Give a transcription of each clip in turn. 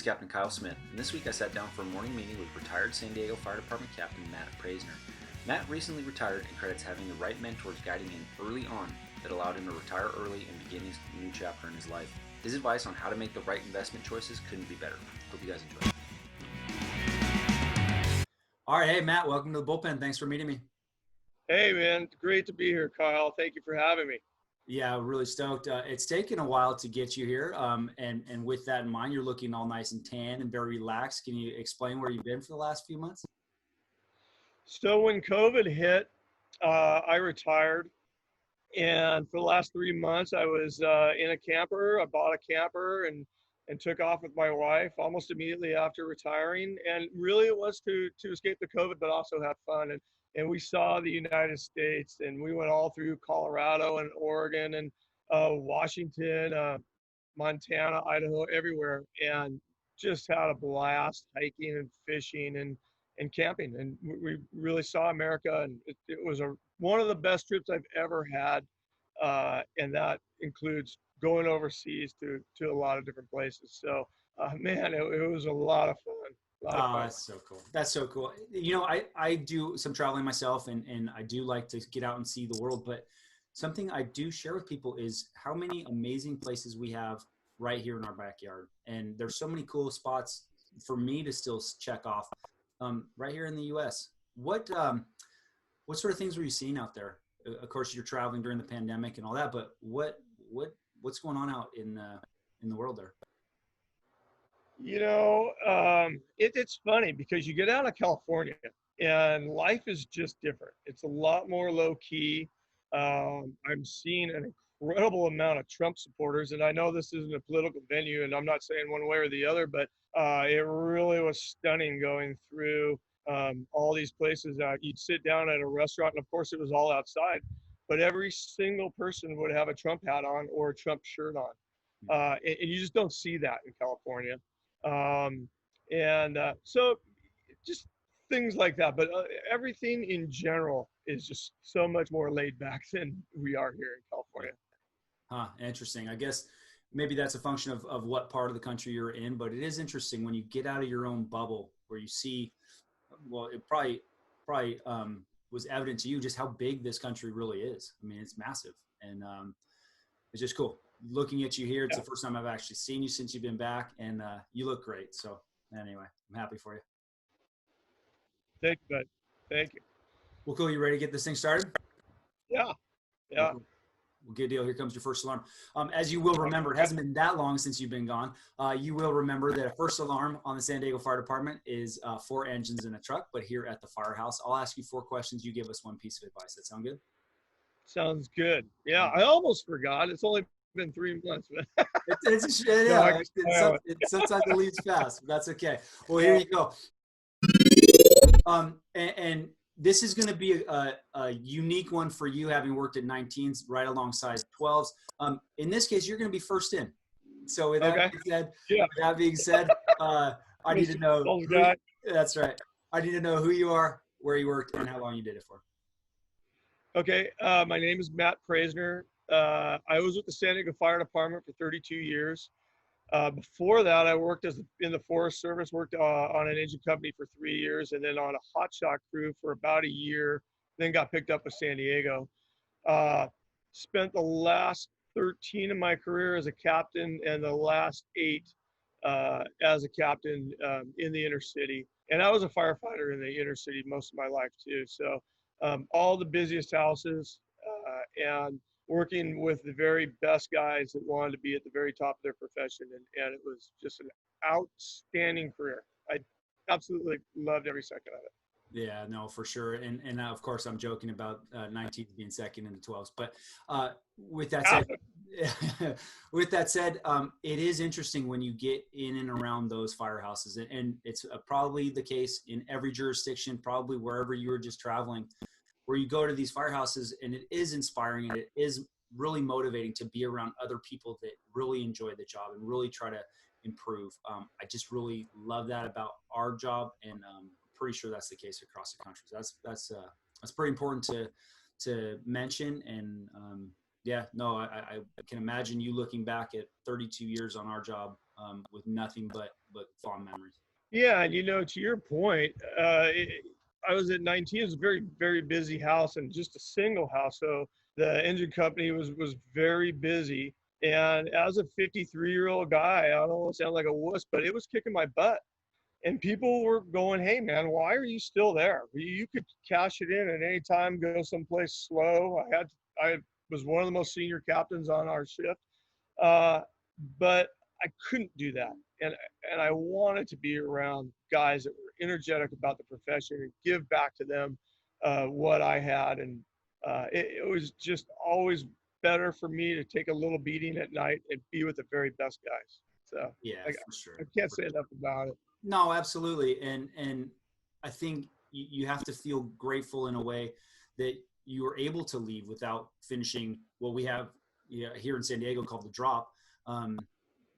Captain Kyle Smith, and this week I sat down for a morning meeting with retired San Diego Fire Department Captain Matt Praizner. Matt recently retired and credits having the right mentors guiding him early on that allowed him to retire early and begin his new chapter in his life. His advice on how to make the right investment choices couldn't be better. Hope you guys enjoy it. All right, hey Matt, welcome to the bullpen. Thanks for meeting me. Hey man, great to be here, Kyle. Thank you for having me. Yeah, really stoked. It's taken a while to get you here, and with that in mind, you're looking all nice and tan and very relaxed. Can you explain where you've been for the last few months? So when COVID hit, I retired, and for the last 3 months, I was in a camper. I bought a camper and took off with my wife almost immediately after retiring. And really, it was to escape the COVID, but also have fun. And we saw the United States, and we went all through Colorado and Oregon and Washington, Montana, Idaho, everywhere, and just had a blast hiking and fishing and camping. And we really saw America, and it was one of the best trips I've ever had. And that includes going overseas to a lot of different places. So, man, it was a lot of fun. Oh, that's so cool. That's so cool. You know, I do some traveling myself, and I do like to get out and see the world. But something I do share with people is how many amazing places we have right here in our backyard. And there's so many cool spots for me to still check off right here in the U.S. What sort of things were you seeing out there? Of course, you're traveling during the pandemic and all that, but what's going on out in the world there? You know, it's funny because you get out of California and life is just different. It's a lot more low key. I'm seeing an incredible amount of Trump supporters, and I know this isn't a political venue, and I'm not saying one way or the other, but it really was stunning going through all these places. You'd sit down at a restaurant, and of course it was all outside, but every single person would have a Trump hat on or a Trump shirt on. And you just don't see that in California. So just things like that, but everything in general is just so much more laid back than we are here in California. Interesting. I guess maybe that's a function of what part of the country you're in, but it is interesting when you get out of your own bubble where you see, well, it probably was evident to you just how big this country really is. I mean, it's massive, and it's just cool. Looking at you here, it's the first time I've actually seen you since you've been back, and you look great. So anyway, I'm happy for you. Thank you, bud. Thank you. Well, cool. You ready to get this thing started? Yeah. Cool. Well, good deal. Here comes your first alarm. As you will remember, it hasn't been that long since you've been gone. You will remember that a first alarm on the San Diego Fire Department is 4 engines in a truck, but here at the firehouse, I'll ask you 4 questions. You give us 1 piece of advice. That sound good? Sounds good. Yeah, I almost forgot. It's only been 3 months. Sometimes it leaves fast, but that's okay. Well, here you go. And this is going to be a unique one for you, having worked at 19s right alongside 12s. In this case, you're going to be first in. So with that being said, I need to know. That's right. I need to know who you are, where you worked, and how long you did it for. Okay. My name is Matt Praizner. I was with the San Diego Fire Department for 32 years. Before that, I worked in the Forest Service, worked on an engine company for 3 years, and then on a hotshot crew for about a year, then got picked up with San Diego. Spent the last 13 of my career as a captain and the last 8 as a captain in the inner city. And I was a firefighter in the inner city most of my life too. So all the busiest houses and working with the very best guys that wanted to be at the very top of their profession. And it was just an outstanding career. I absolutely loved every second of it. Yeah, no, for sure. And of course, I'm joking about 19 being second in the 12s. But with that said, it is interesting when you get in and around those firehouses. And it's probably the case in every jurisdiction, probably wherever you were just traveling, where you go to these firehouses, and it is inspiring and it is really motivating to be around other people that really enjoy the job and really try to improve. I just really love that about our job, and pretty sure that's the case across the country. So that's pretty important to mention, and Yeah, no, I can imagine you looking back at 32 years on our job with nothing but fond memories. Yeah, and to your point, I was at 19. It was a very, very busy house and just a single house. So the engine company was very busy. And as a 53-year-old guy, I don't want to sound like a wuss, but it was kicking my butt. And people were going, "Hey, man, why are you still there? You could cash it in at any time, go someplace slow." I was one of the most senior captains on our shift, uh, but I couldn't do that. And I wanted to be around guys that were energetic about the profession and give back to them what I had. And it was just always better for me to take a little beating at night and be with the very best guys. So Yeah, I, for sure. I can't say enough about it. No, absolutely. And I think you have to feel grateful in a way that you were able to leave without finishing what we have here in San Diego called the drop.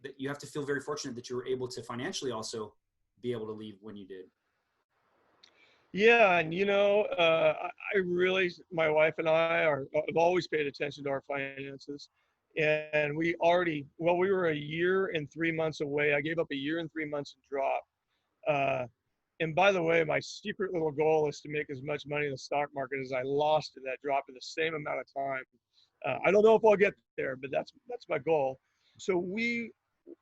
That you have to feel very fortunate that you were able to financially also be able to leave when you did. Yeah, and I really, my wife and I have always paid attention to our finances, and we were a year and 3 months away. I gave up a year and 3 months to drop. Uh, and by the way, my secret little goal is to make as much money in the stock market as I lost in that drop in the same amount of time. I don't know if I'll get there, but that's my goal. So we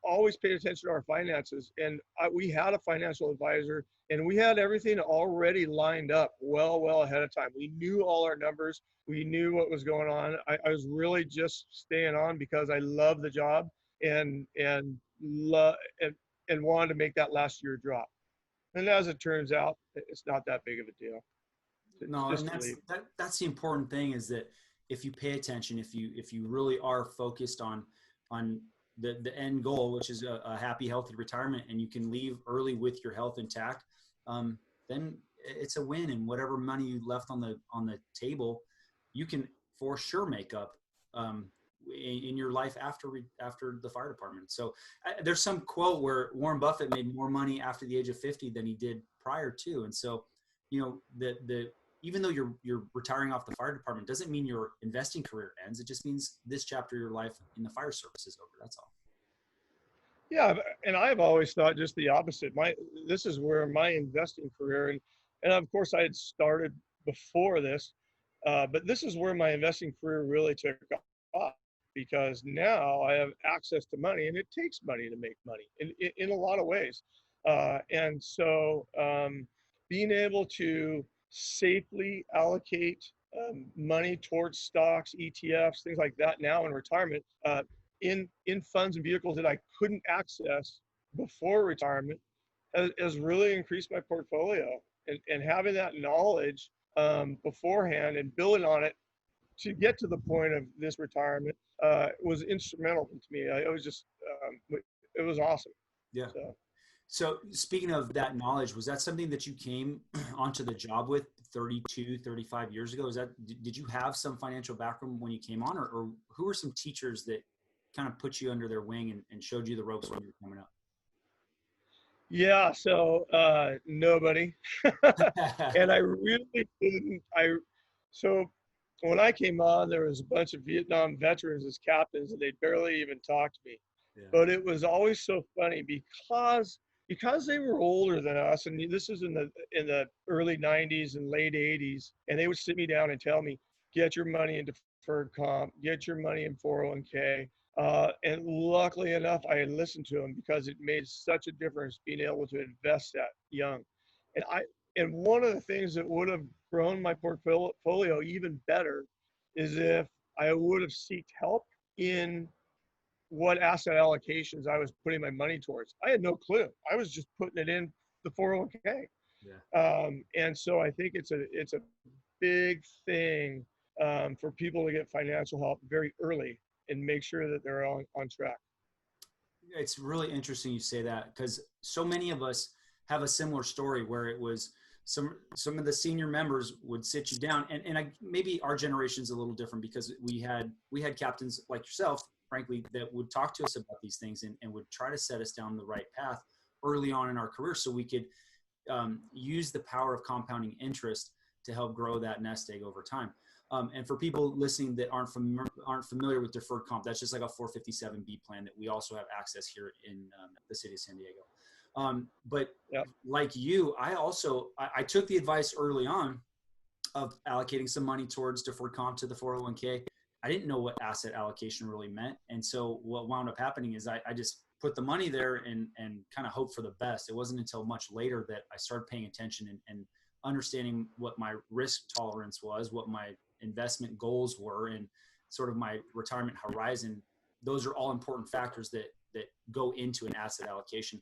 always paid attention to our finances, and we had a financial advisor, and we had everything already lined up well ahead of time. We knew all our numbers. We knew what was going on. I was really just staying on because I love the job and wanted to make that last year drop. And as it turns out, it's not that big of a deal. No, and Just to leave. that's the important thing is that if you pay attention, if you really are focused on the end goal, which is a happy, healthy retirement, and you can leave early with your health intact, then it's a win. And whatever money you left on the table, you can for sure make up in your life after the fire department. So there's some quote where Warren Buffett made more money after the age of 50 than he did prior to. And so, the even though you're retiring off the fire department doesn't mean your investing career ends. It just means this chapter of your life in the fire service is over. That's all. Yeah, and I've always thought just the opposite. This is where my investing career, and of course I had started before this, but this is where my investing career really took off because now I have access to money, and it takes money to make money in a lot of ways. And so being able to safely allocate money towards stocks, ETFs, things like that now in retirement, in funds and vehicles that I couldn't access before retirement has really increased my portfolio. And having that knowledge beforehand and building on it to get to the point of this retirement was instrumental to me. It was just, it was awesome. Yeah. So speaking of that knowledge, was that something that you came onto the job with 32, 35 years ago? Did you have some financial background when you came on, or who were some teachers that kind of put you under their wing and showed you the ropes when you were coming up? Yeah, so nobody. And I really didn't. So when I came on, there was a bunch of Vietnam veterans as captains, and they barely even talked to me. Yeah. But it was always so funny because they were older than us, and this is in the early 90s and late 80s, and they would sit me down and tell me, get your money in deferred comp, get your money in 401k. And luckily enough, I had listened to them because it made such a difference being able to invest that young. And one of the things that would have grown my portfolio even better is if I would have sought help in what asset allocations I was putting my money towards. I had no clue. I was just putting it in the 401k. Yeah. And so I think it's a big thing for people to get financial help very early and make sure that they're on track. It's really interesting you say that because so many of us have a similar story where it was some of the senior members would sit you down and maybe our generation's a little different because we had captains like yourself, frankly, that would talk to us about these things and would try to set us down the right path early on in our career so we could use the power of compounding interest to help grow that nest egg over time. And for people listening that aren't familiar with deferred comp, that's just like a 457B plan that we also have access here in the city of San Diego. But Yep. like you, I took the advice early on of allocating some money towards deferred comp to the 401k. I didn't know what asset allocation really meant. And so what wound up happening is I just put the money there and kind of hope for the best. It wasn't until much later that I started paying attention and understanding what my risk tolerance was, what my investment goals were, and sort of my retirement horizon. Those are all important factors that go into an asset allocation.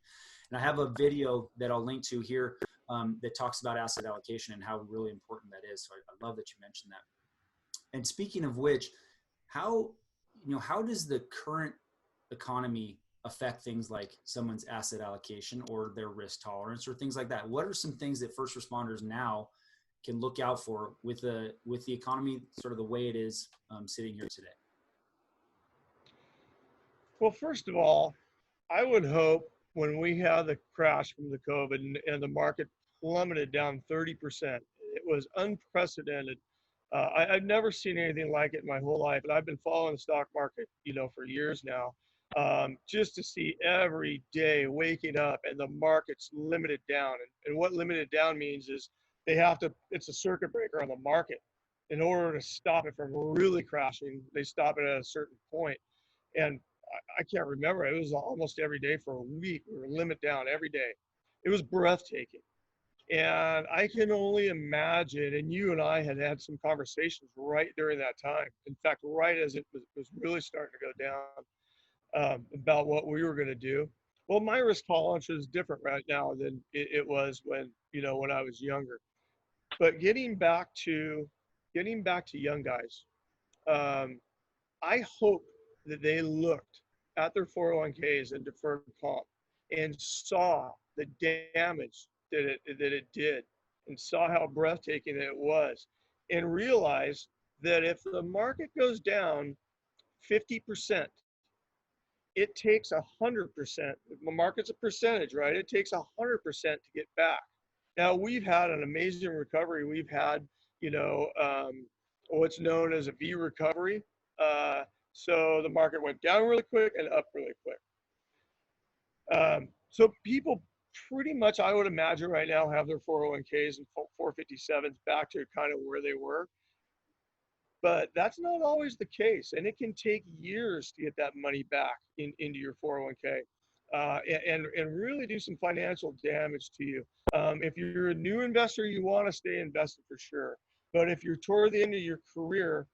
And I have a video that I'll link to here that talks about asset allocation and how really important that is. So I love that you mentioned that. And speaking of which, how does the current economy affect things like someone's asset allocation or their risk tolerance or things like that? What are some things that first responders now can look out for with the economy sort of the way it is sitting here today? Well, first of all, I would hope when we had the crash from the COVID and the market plummeted down 30%, it was unprecedented. I've never seen anything like it in my whole life, and I've been following the stock market, for years now. Just to see every day waking up and the market's limited down. And what limited down means is it's a circuit breaker on the market. In order to stop it from really crashing, they stop it at a certain point. And I can't remember, it was almost every day for a week. We were limit down every day. It was breathtaking. And I can only imagine, and you and I had some conversations right during that time. In fact, right as it was really starting to go down, about what we were going to do. Well, my risk tolerance is different right now than it was when I was younger. But getting back to young guys, I hope that they looked at their 401ks and deferred comp and saw the damage that it did and saw how breathtaking it was and realized that if the market goes down 50%, it takes 100%. The market's a percentage, right? It takes 100% to get back. Now, we've had an amazing recovery. We've had, what's known as a V recovery. So the market went down really quick and up really quick. So people pretty much, I would imagine right now, have their 401ks and 457s back to kind of where they were. But that's not always the case, and it can take years to get that money back into your 401k and really do some financial damage to you. If you're a new investor, you want to stay invested for sure. But if you're toward the end of your career,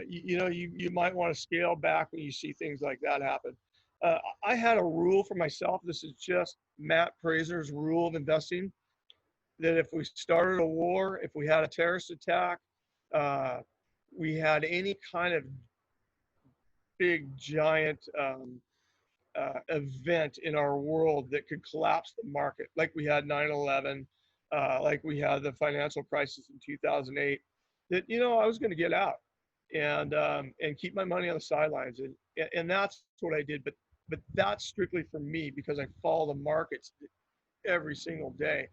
you might want to scale back when you see things like that happen. I had a rule for myself. This is just Matt Praizner's rule of investing, that if we started a war, if we had a terrorist attack, we had any kind of big giant event in our world that could collapse the market, like we had 9/11, like we had the financial crisis in 2008, that I was going to get out and keep my money on the sidelines, and that's what I did. But that's strictly for me because I follow the markets every single day.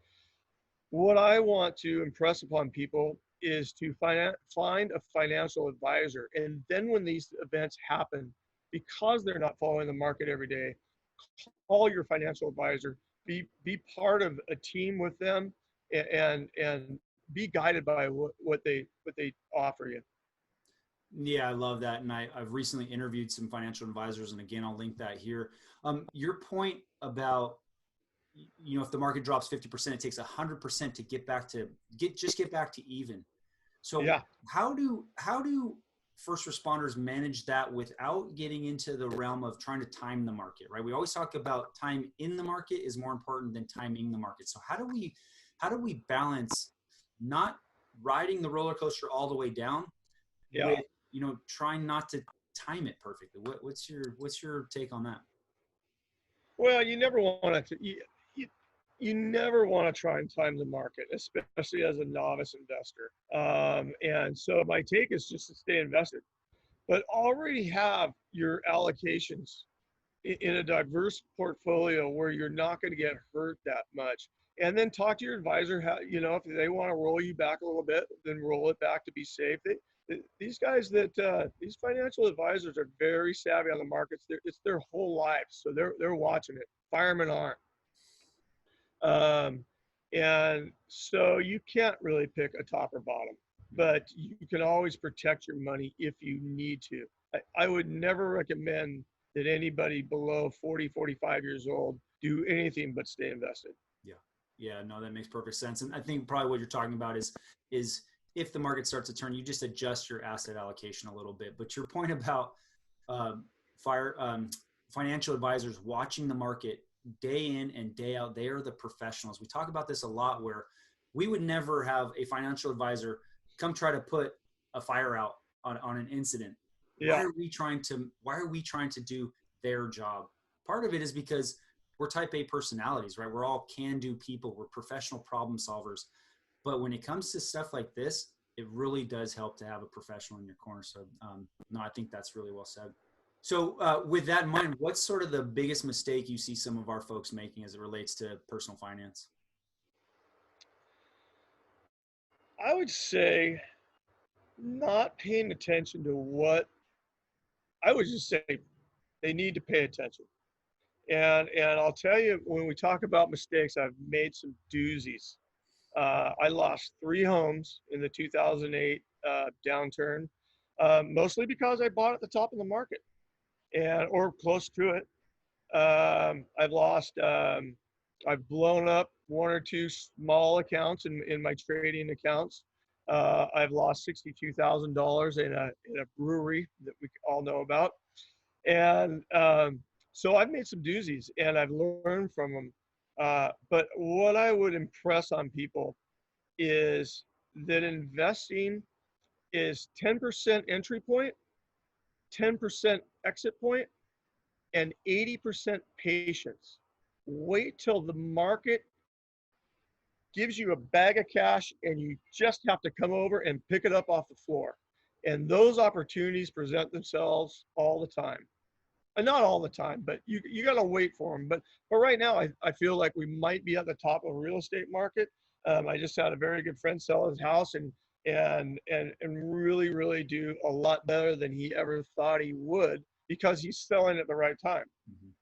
What I want to impress upon people is to find a financial advisor. And then when these events happen, because they're not following the market every day, call your financial advisor, be part of a team with them, and be guided by what they offer you. Yeah, I love that. And I've recently interviewed some financial advisors, and again, I'll link that here. Your point about, if the market drops 50%, it takes 100% to get back to even. So yeah. How do first responders manage that without getting into the realm of trying to time the market, right? We always talk about time in the market is more important than timing the market. So how do we balance not riding the roller coaster all the way down with, trying not to time it perfectly? What's your take on that? Well, you never want to. You never want to try and time the market, especially as a novice investor. And so my take is just to stay invested, but already have your allocations in a diverse portfolio where you're not going to get hurt that much. and then talk to your advisor. How, you know, if they want to roll you back a little bit, then roll it back to be safe. These guys these financial advisors are very savvy on the markets. It's their whole lives, so they're watching it. Firemen aren't. Um, and so you can't really pick a top or bottom, but you can always protect your money if you need to. I would never recommend that anybody below 40, 45 years old do anything but stay invested. Yeah. Yeah, no, that makes perfect sense. And I think probably what you're talking about is if the market starts to turn, you just adjust your asset allocation a little bit. But your point about um, fire financial advisors watching the market day in and day out, they are the professionals. We talk about this a lot, where we would never have a financial advisor come try to put a fire out on an incident. Yeah. Why are we trying to do their job? Part of it is because we're type A personalities, right? We're all can-do people. We're professional problem solvers. But when it comes to stuff like this, it really does help to have a professional in your corner. So no, I think that's really well said. So with that in mind, what's sort of the biggest mistake you see some of our folks making as it relates to personal finance? I would say not paying attention to what I would just say they need to pay attention. And I'll tell you, when we talk about mistakes, I've made some doozies. I lost 3 homes in the 2008 downturn, mostly because I bought at the top of the market and or close to it. I've blown up 1 or 2 small accounts in my trading accounts. I've lost $62,000 in a brewery that we all know about, and so I've made some doozies and I've learned from them. But what I would impress on people is that investing is 10% entry point, 10% exit point, and 80% patience. Wait till the market gives you a bag of cash and you just have to come over and pick it up off the floor. And those opportunities present themselves all the time. And not all the time, but you got to wait for them. But right now, I feel like we might be at the top of the real estate market. I just had a very good friend sell his house and really do a lot better than he ever thought he would, because he's selling at the right time. Mm-hmm.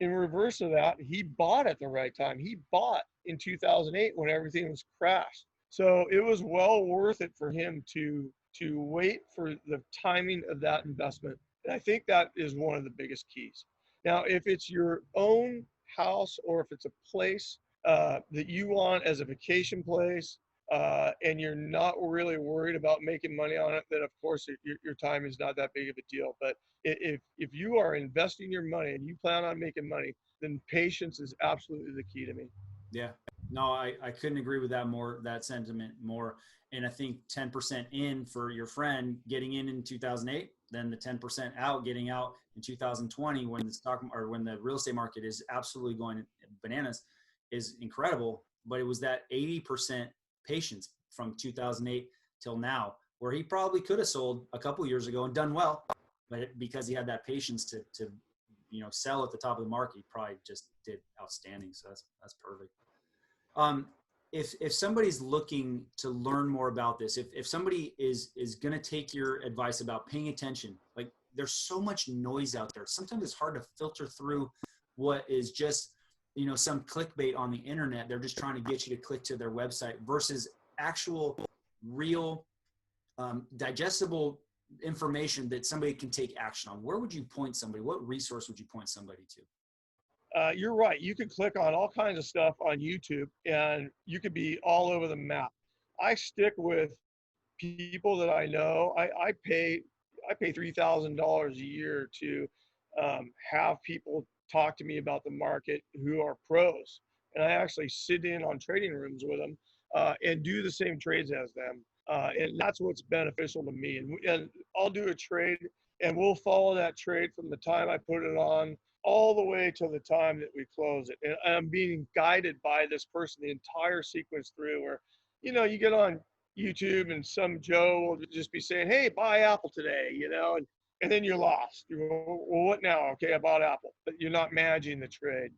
In reverse of that, he bought at the right time. He bought in 2008 when everything was crashed. So it was well worth it for him to wait for the timing of that investment. And I think that is one of the biggest keys. Now, if it's your own house or if it's a place that you want as a vacation place, and you're not really worried about making money on it, then of course your time is not that big of a deal. But if you are investing your money and you plan on making money, then patience is absolutely the key to me. Yeah, no, I couldn't agree with that sentiment more. And I think 10% in for your friend getting in 2008, then the 10% out getting out in 2020 when the stock or when the real estate market is absolutely going bananas is incredible. But it was that 80% patience from 2008 till now, where he probably could have sold a couple years ago and done well, but because he had that patience to sell at the top of the market, he probably just did outstanding. So that's perfect. If somebody's looking to learn more about this, if somebody is going to take your advice about paying attention, like there's so much noise out there. Sometimes it's hard to filter through what is just, some clickbait on the internet. They're just trying to get you to click to their website versus actual real digestible information that somebody can take action on. Where would you point somebody? What resource would you point somebody to? You're right. You can click on all kinds of stuff on YouTube and you could be all over the map. I stick with people that I know. I pay $3,000 a year to have people talk to me about the market who are pros. And I actually sit in on trading rooms with them and do the same trades as them. And that's what's beneficial to me. And I'll do a trade and we'll follow that trade from the time I put it on all the way till the time that we close it. And I'm being guided by this person the entire sequence through, where, you get on YouTube and some Joe will just be saying, hey, buy Apple today, and then you're lost. You go, well, what now? Okay, I bought Apple, but you're not managing the trade.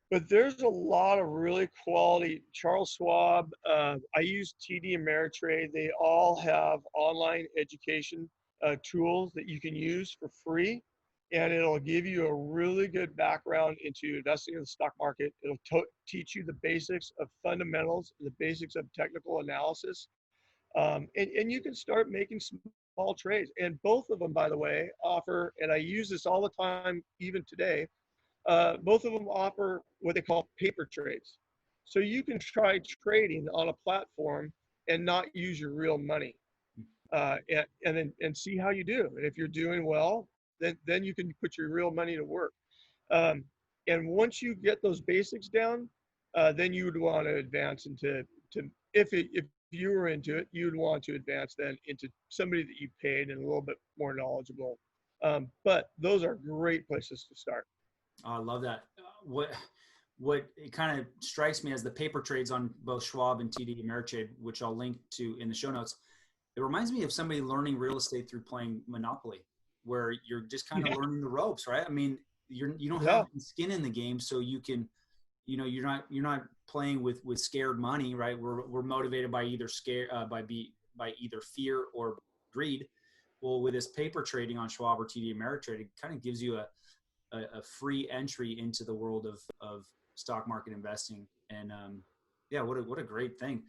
But there's a lot of really quality. Charles Schwab, I use TD Ameritrade. They all have online education tools that you can use for free, and it'll give you a really good background into investing in the stock market. It'll teach you the basics of fundamentals, the basics of technical analysis, and you can start making small trades. And both of them, by the way, offer, and I use this all the time, even today, both of them offer what they call paper trades. So you can try trading on a platform and not use your real money, and see how you do. And if you're doing well, then you can put your real money to work. Um, and once you get those basics down, then you would want to advance if you were into it, you'd want to advance then into somebody that you paid and a little bit more knowledgeable. But those are great places to start. Oh, I love that. What it kind of strikes me as the paper trades on both Schwab and TD Ameritrade, which I'll link to in the show notes. It reminds me of somebody learning real estate through playing Monopoly, where you're just kind of learning the ropes, right? I mean, you don't have any skin in the game, so you can, you're not playing with scared money, right? We're motivated by either by either fear or greed. Well, with this paper trading on Schwab or TD Ameritrade, it kind of gives you a free entry into the world of stock market investing. And yeah, what a great thing.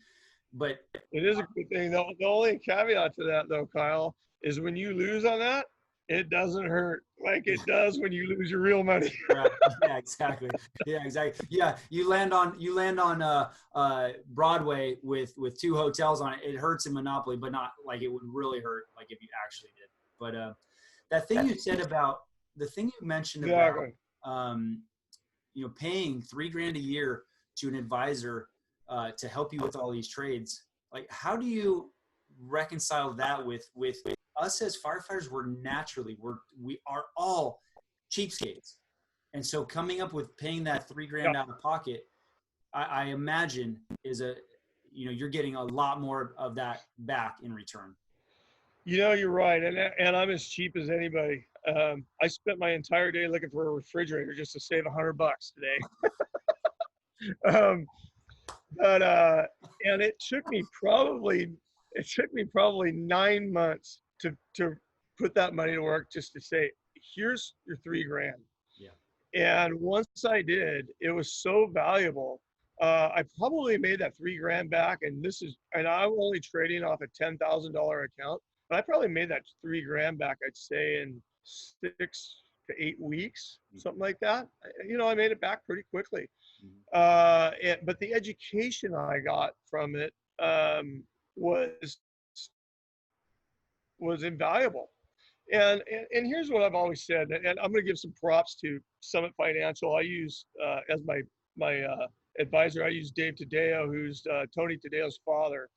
But it is a good thing. The only caveat to that, though, Kyle, is when you lose on that, it doesn't hurt like it does when you lose your real money. Right. Yeah, exactly. Yeah, exactly. Yeah, you land on Broadway with two hotels on it. It hurts in Monopoly, but not like it would really hurt like if you actually did. But that thing you said about the thing you mentioned about paying $3,000 a year to an advisor to help you with all these trades. Like, how do you reconcile that with us as firefighters? We are all cheapskates, and so coming up with paying that $3,000 out of pocket, I imagine you're getting a lot more of that back in return. You're right, and I'm as cheap as anybody. I spent my entire day looking for a refrigerator just to save $100 today. But and it took me probably 9 months to put that money to work, just to say, here's your $3,000. Yeah. And once I did, it was so valuable. I probably made that $3,000 back, and I'm only trading off a $10,000 account, but I probably made that $3,000 back, I'd say, in 6 to 8 weeks, something like that. I made it back pretty quickly. But the education I got from it was invaluable. And here's what I've always said, and I'm going to give some props to Summit Financial. I use as my advisor, I use Dave Tadeo, who's Tony Tadeo's father.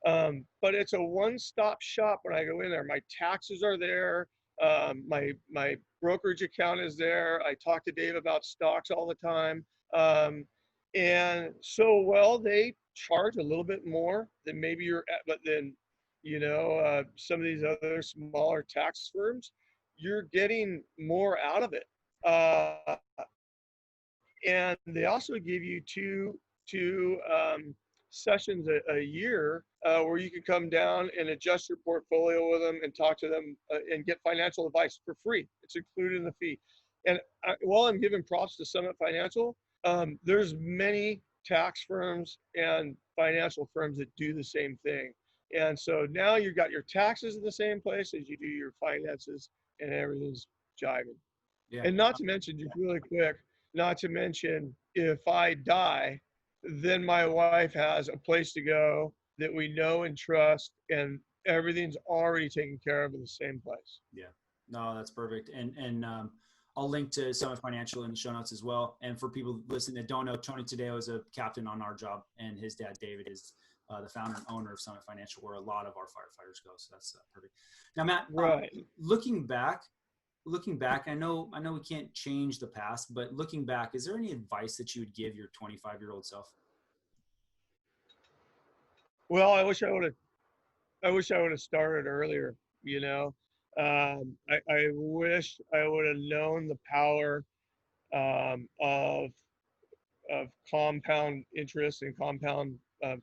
But it's a one-stop shop when I go in there. My taxes are there. My brokerage account is there. I talk to Dave about stocks all the time. And so, well, they charge a little bit more than maybe but then, some of these other smaller tax firms, you're getting more out of it. And they also give you two sessions a year where you can come down and adjust your portfolio with them and talk to them and get financial advice for free. It's included in the fee. And while I'm giving props to Summit Financial, there's many tax firms and financial firms that do the same thing. And so now you've got your taxes in the same place as you do your finances, and everything's jiving. Yeah. And not to mention, just really quick, if I die, then my wife has a place to go that we know and trust, and everything's already taken care of in the same place. Yeah, no, that's perfect. And I'll link to Summit Financial in the show notes as well. And for people listening that don't know, Tony Tadeo is a captain on our job, and his dad, David, is the founder and owner of Summit Financial, where a lot of our firefighters go. So that's perfect. Now, Matt, right. Looking back, I know we can't change the past, but looking back, is there any advice that you would give your 25-year-old self? Well, I wish I would have started earlier. I wish I would have known the power of compound interest and compound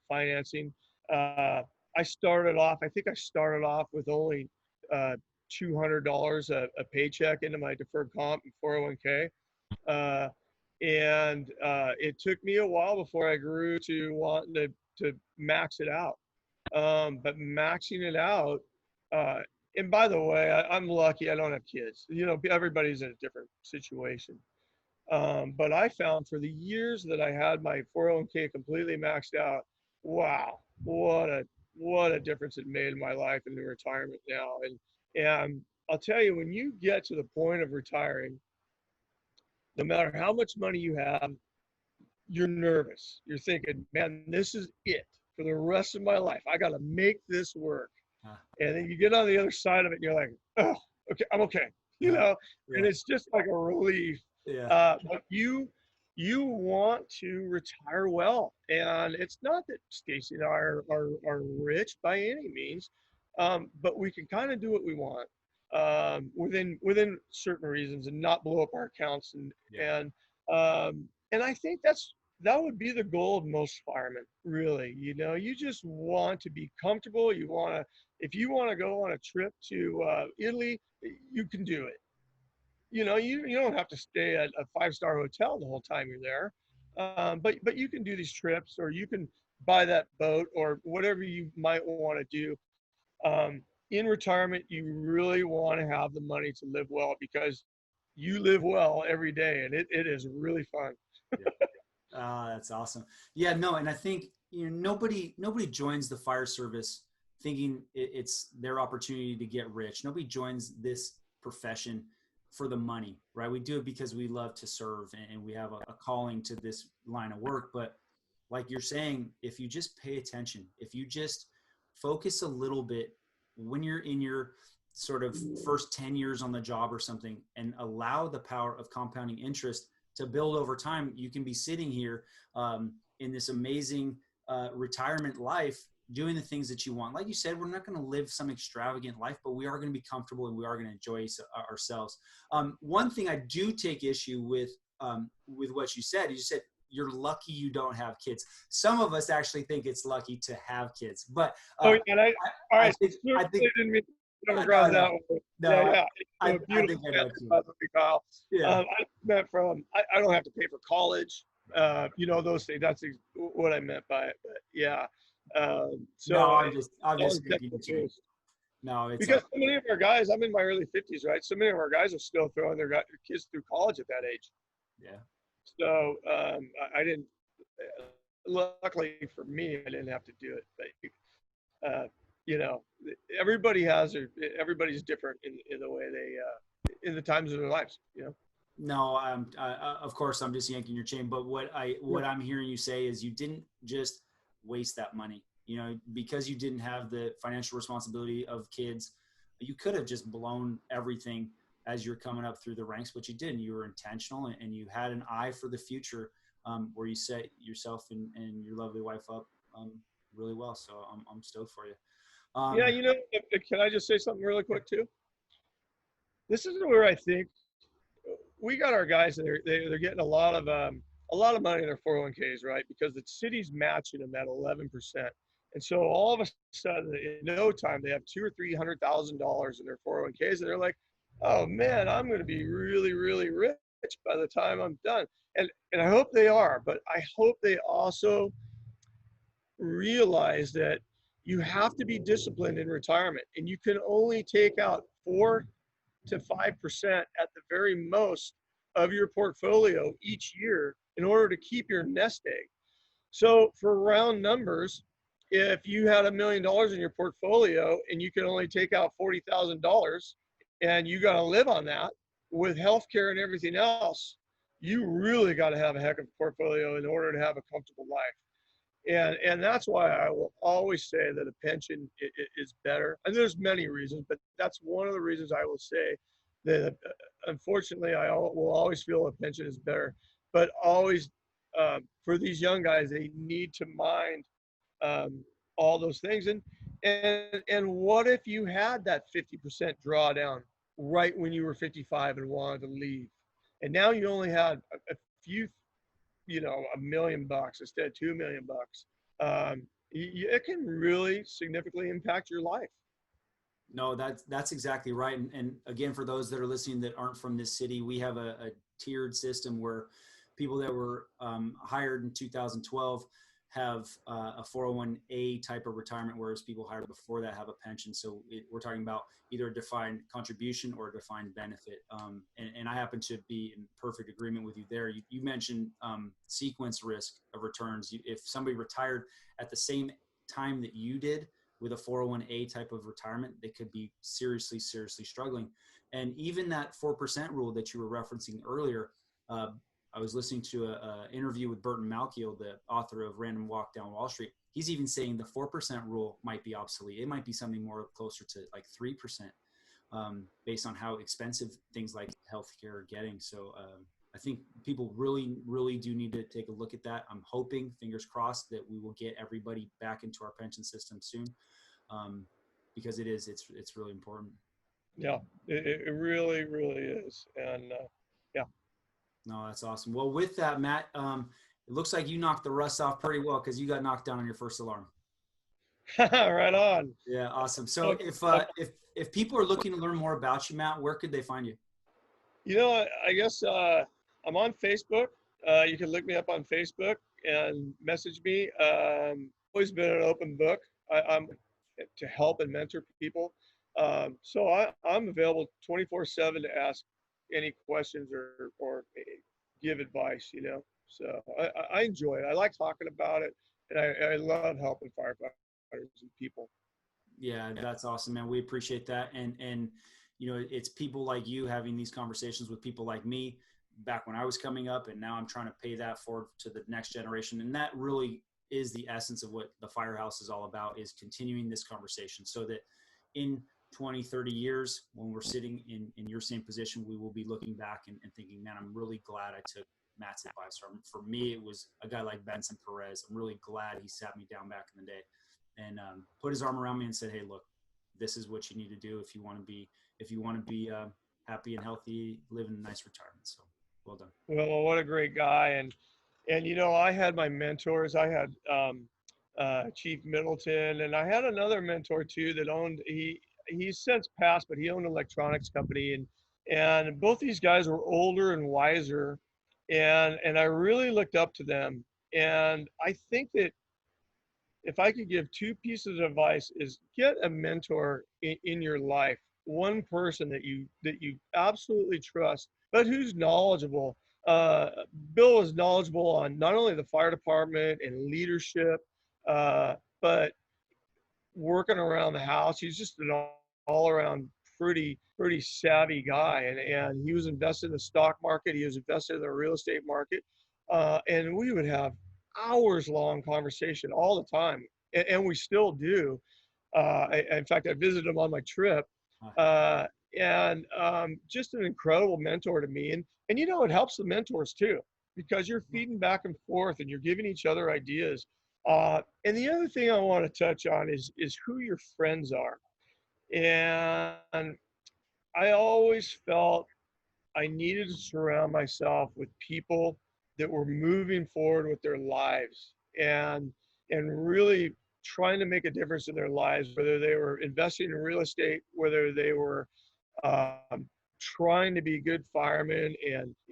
financing. Uh, I started off. I think I started off with only $200 a paycheck into my deferred comp and 401k. Uh, and it took me a while before I grew to wanting to max it out. But maxing it out, uh, and by the way, I'm lucky I don't have kids. You know, everybody's in a different situation. But I found for the years that I had my 401k completely maxed out, wow, what a difference it made in my life and in retirement now. And I'll tell you, when you get to the point of retiring, no matter how much money you have, you're nervous. You're thinking, man, this is it for the rest of my life. I got to make this work. And then you get on the other side of it and you're like, oh, okay, I'm okay. You know, and it's just like a relief. But you want to retire well. And it's not that Stacy and I are rich by any means, but we can kind of do what we want within certain reasons and not blow up our accounts. And I think that would be the goal of most firemen, really. You know, you just want to be comfortable. If you want to go on a trip to Italy, you can do it. You know, you don't have to stay at a 5-star hotel the whole time you're there. But you can do these trips, or you can buy that boat, or whatever you might want to do. In retirement, you really want to have the money to live well, because you live well every day, and it is really fun. That's awesome. Yeah, no, and I think, you know, nobody joins the fire service thinking it's their opportunity to get rich. Nobody joins this profession for the money, right? We do it because we love to serve and we have a calling to this line of work. But like you're saying, if you just pay attention, if you just focus a little bit when you're in your sort of first 10 years on the job or something, and allow the power of compounding interest to build over time, you can be sitting here in this amazing retirement life, doing the things that you want. Like you said, we're not going to live some extravagant life, but we are going to be comfortable and we are going to enjoy ourselves. One thing I do take issue with what you said you're lucky you don't have kids. Some of us actually think it's lucky to have kids, but I think didn't mean to grab that one. No, I think Kyle. I meant I don't have to pay for college. You know, those things. That's what I meant by it. But yeah. So no, I'm just no, it's because so many of our guys, I'm in my early 50s, right? So many of our guys are still throwing their kids through college at that age. Yeah. So I didn't. Luckily for me, I didn't have to do it. But you know, everybody's different in the way they in the times of their lives. You know. No, of course I'm just yanking your chain. But what I'm hearing you say is you didn't just waste that money. You know, because you didn't have the financial responsibility of kids, you could have just blown everything as you're coming up through the ranks, but you didn't. You were intentional and you had an eye for the future, where you set yourself and your lovely wife up really well. So I'm stoked for you. Yeah, you know, can I just say something really quick too? This is where I think we got our guys that they're getting a lot of money in their 401ks, right? Because the city's matching them at 11%. And so all of a sudden, in no time, they have $200,000 or $300,000 in their 401ks, and they're like, "Oh man, I'm going to be really, really rich by the time I'm done." And I hope they are, but I hope they also realize that you have to be disciplined in retirement, and you can only take out 4 to 5% at the very most of your portfolio each year in order to keep your nest egg. So for round numbers, if you had $1 million in your portfolio and you can only take out $40,000 and you got to live on that with healthcare and everything else, you really got to have a heck of a portfolio in order to have a comfortable life. And that's why I will always say that a pension is better. And there's many reasons, but that's one of the reasons I will say that unfortunately I will always feel a pension is better. But always for these young guys, they need to mind all those things. And what if you had that 50% drawdown right when you were 55 and wanted to leave, and now you only had a few $1 million instead of $2 million, it can really significantly impact your life. No, that's exactly right. And again, for those that are listening that aren't from this city, we have a tiered system where people that were hired in 2012 have a 401A type of retirement, whereas people hired before that have a pension. So we're talking about either a defined contribution or a defined benefit. And I happen to be in perfect agreement with you there. You mentioned sequence risk of returns. If somebody retired at the same time that you did with a 401A type of retirement, they could be seriously struggling. And even that 4% rule that you were referencing earlier, I was listening to an interview with Burton Malkiel, the author of Random Walk Down Wall Street. He's even saying the 4% rule might be obsolete. It might be something more closer to like 3%, based on how expensive things like healthcare are getting. So I think people really do need to take a look at that. I'm hoping, fingers crossed, that we will get everybody back into our pension system soon, because it's really important. Yeah, it really is. And yeah. No, that's awesome. Well, with that, Matt, it looks like you knocked the rust off pretty well because you got knocked down on your first alarm. Right on. Yeah, awesome. So if people are looking to learn more about you, Matt, where could they find you? I guess I'm on Facebook. You can look me up on Facebook and message me. Always been an open book. I'm to help and mentor people. So I'm available 24/7 to ask any questions or give advice, So I enjoy it. I like talking about it, and I love helping firefighters and people. Yeah, that's awesome, man. We appreciate that. And it's people like you having these conversations with people like me back when I was coming up, and now I'm trying to pay that forward to the next generation. And that really is the essence of what the Firehouse is all about, is continuing this conversation so that in 20, 30 years, when we're sitting in your same position, we will be looking back and thinking, man, I'm really glad I took Matt's advice. For me, it was a guy like Benson Perez. I'm really glad he sat me down back in the day and put his arm around me and said, hey, look, this is what you need to do if you want to be happy and healthy, live in a nice retirement. So well done. Well, what a great guy. And I had my mentors. I had Chief Middleton, and I had another mentor too that he's since passed, but he owned an electronics company, and both these guys were older and wiser, and I really looked up to them. And I think that if I could give two pieces of advice, is get a mentor in your life, one person that you absolutely trust, but who's knowledgeable. Bill is knowledgeable on not only the fire department and leadership, but working around the house. He's just an all-around pretty savvy guy, and he was invested in the stock market. He was invested in the real estate market, and we would have hours-long conversation all the time, and we still do. In fact, I visited him on my trip, and just an incredible mentor to me. And it helps the mentors too, because you're feeding back and forth and you're giving each other ideas. And the other thing I want to touch on is who your friends are. And I always felt I needed to surround myself with people that were moving forward with their lives and really trying to make a difference in their lives, whether they were investing in real estate, whether they were trying to be good firemen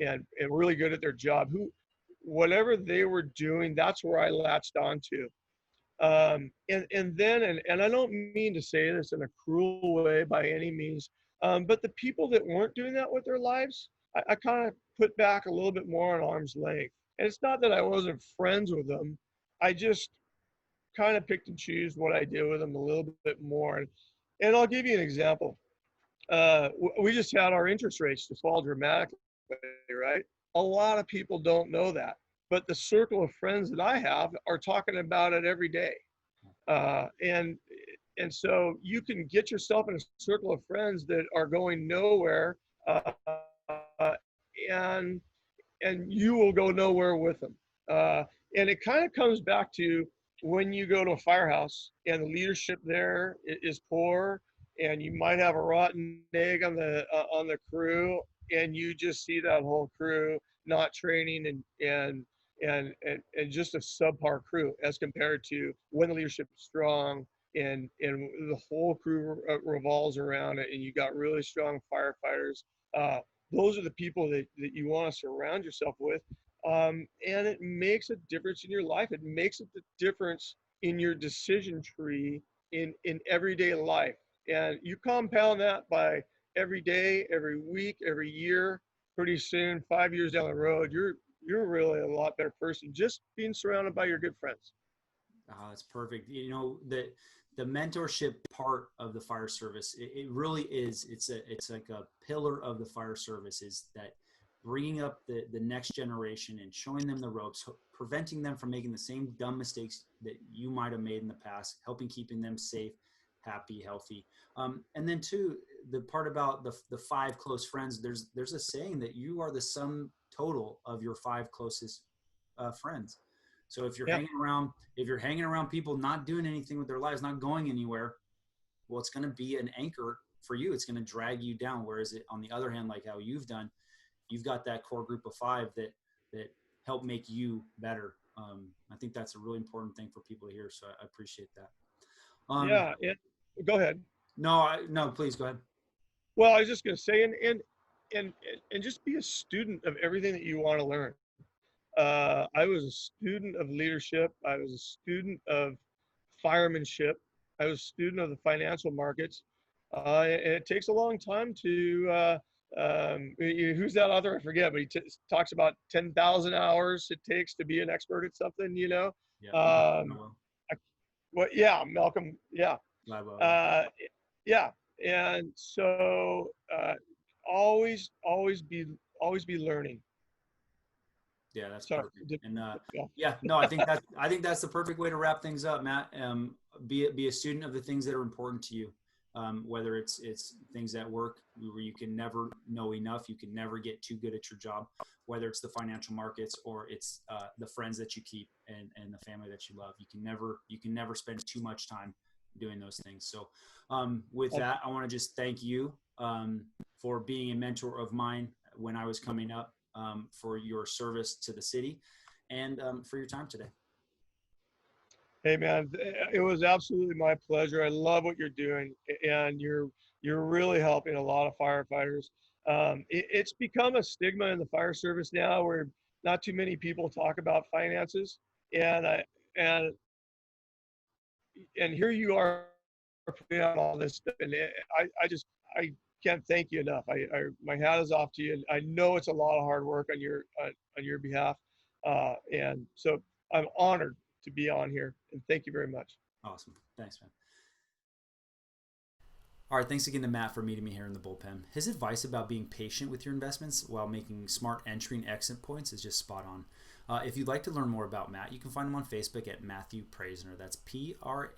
and really good at their job. Whatever they were doing, that's where I latched onto. And I don't mean to say this in a cruel way by any means, but the people that weren't doing that with their lives, I kind of put back a little bit more on arm's length. And it's not that I wasn't friends with them. I just kind of picked and choose what I did with them a little bit more. And I'll give you an example. We just had our interest rates to fall dramatically, right? A lot of people don't know that, but the circle of friends that I have are talking about it every day. And so you can get yourself in a circle of friends that are going nowhere, and you will go nowhere with them. And it kind of comes back to when you go to a firehouse and the leadership there is poor, and you might have a rotten egg on the crew, and you just see that whole crew not training and and just a subpar crew as compared to when the leadership is strong and the whole crew revolves around it, and you got really strong firefighters. Those are the people that you want to surround yourself with. And it makes a difference in your life. It makes a difference in your decision tree in everyday life. And you compound that by every day, every week, every year, pretty soon, 5 years down the road, you're really a lot better person just being surrounded by your good friends. Oh, that's perfect. You know, the mentorship part of the fire service, it really is. It's like a pillar of the fire service, is that bringing up the next generation and showing them the ropes, preventing them from making the same dumb mistakes that you might have made in the past, helping keeping them safe, happy, healthy. And then too, the part about the five close friends, there's a saying that you are the sum total of your five closest friends. So if you're Yeah. hanging around people not doing anything with their lives, not going anywhere, well, it's going to be an anchor for you. It's going to drag you down. Whereas on the other hand, like how you've done, you've got that core group of five that help make you better. I think that's a really important thing for people to hear. So I appreciate that. Yeah. Go ahead. No, please go ahead. Well, I was just going to say, and just be a student of everything that you want to learn. I was a student of leadership. I was a student of firemanship. I was a student of the financial markets. And it takes a long time to, who's that author? I forget, but he talks about 10,000 hours it takes to be an expert at something, you know? Yeah. Well, yeah, Malcolm. Yeah. Uh, yeah. And so, always be learning. Yeah, that's Sorry. perfect. And Yeah. yeah, no, I think that's the perfect way to wrap things up, Matt. Be a student of the things that are important to you. Whether it's things at work where you can never know enough, you can never get too good at your job. Whether it's the financial markets or it's the friends that you keep and the family that you love, you can never spend too much time doing those things. So with that, I want to just thank you for being a mentor of mine when I was coming up. For your service to the city and for your time today. Hey man, it was absolutely my pleasure. I love what you're doing, and you're really helping a lot of firefighters. It's become a stigma in the fire service now, where not too many people talk about finances, and and here you are putting out all this stuff, and I can't thank you enough. My hat is off to you, and I know it's a lot of hard work on your behalf, and so I'm honored to be on here, and thank you very much. Awesome. Thanks, man. All right, thanks again to Matt for meeting me here in the bullpen. His advice about being patient with your investments while making smart entry and exit points is just spot on. If you'd like to learn more about Matt, you can find him on Facebook at Matthew Praizner. That's Praizner.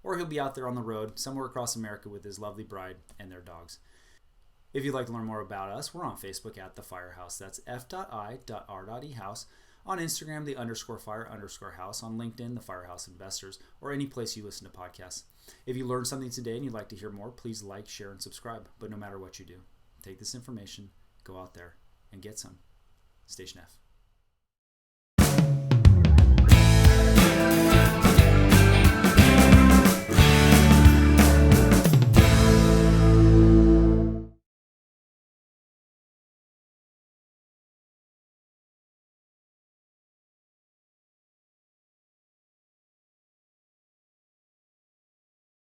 Or he'll be out there on the road somewhere across America with his lovely bride and their dogs. If you'd like to learn more about us, we're on Facebook at The Firehouse. That's f.i.r.ehouse. On Instagram, the _fire_house. On LinkedIn, the Firehouse Investors. Or any place you listen to podcasts. If you learned something today and you'd like to hear more, please like, share, and subscribe. But no matter what you do, take this information, go out there, and get some. Station F.